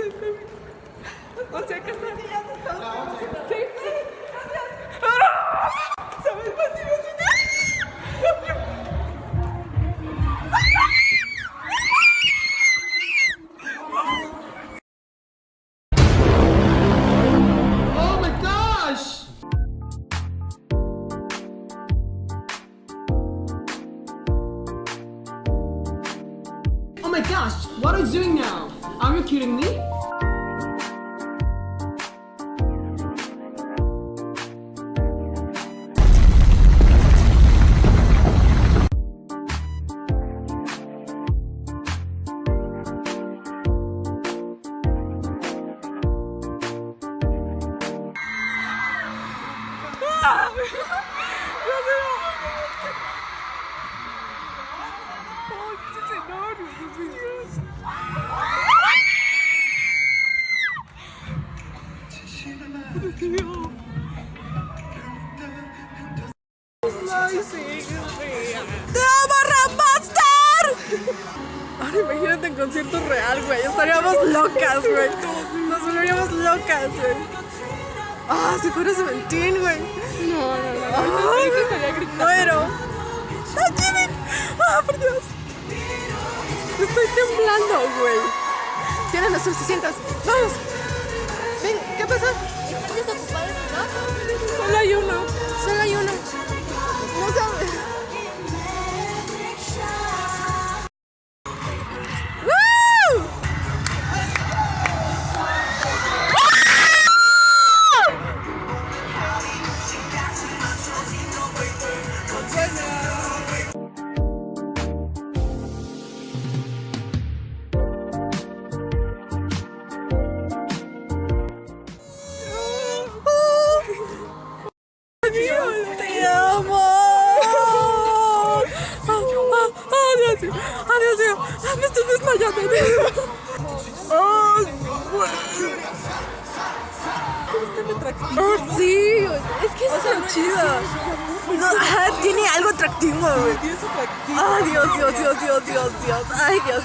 O sea que está. Sí. ¿Sabes más? Oh my gosh! Oh my gosh, what are you doing now? Are you kidding me? ¡Te amo, Rapmaster! Ahora imagínate en concierto real, güey. Estaríamos locas, güey. Nos volveríamos locas, güey. Ah, si fuera Seventeen, güey. No. Ay, estaría gritando. Muero. ¡No, Jimmy! ¡Ah, por Dios! Estoy temblando, güey. Tienen los suficientes. ¡Vamos! Ven, ¿qué pasa? ¿Están desocupados los dos? Solo hay uno. No sabes. Te amo. Dios mío. Me estoy desmayando. Sí, es que es tan chida. No, tiene algo atractivo, güey. Ay, Dios. Ay, Dios.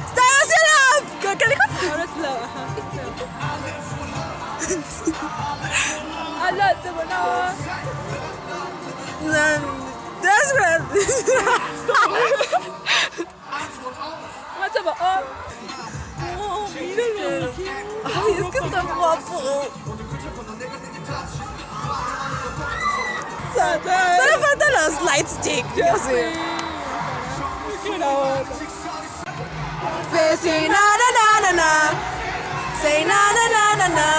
¡Está emocionado! ¿Qué dijo? Ahora es la baja. ¡Hala, se voló! That's right. Oh, míralo. Ay, es que está guapo. Solo faltan los light stick. Ya sé. Say na na na na na. Say na na na na na.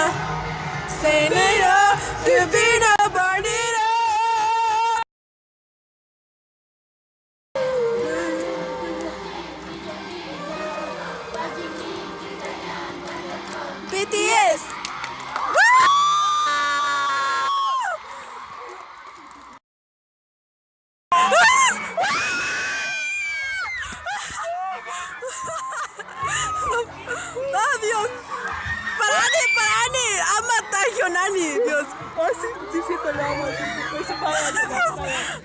Say na na. To be the burn it up. BTS. Dios. Parani. Amata Hyunani. Dios. Sí, te lo amo.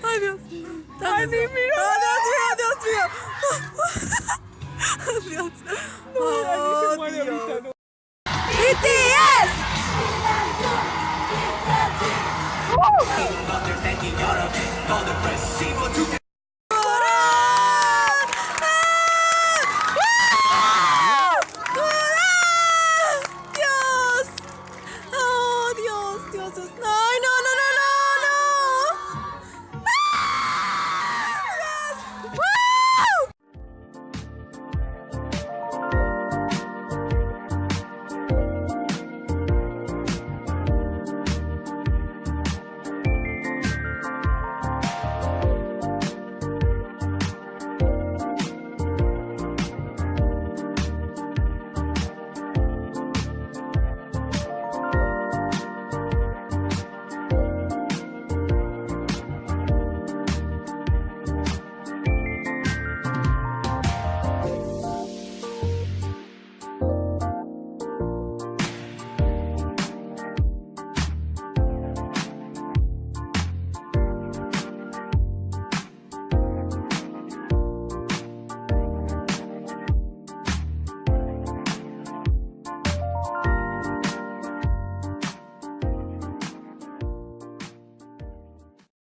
Ay, Dios. Ay, sí, mira. Dios mío. Dios. BTS.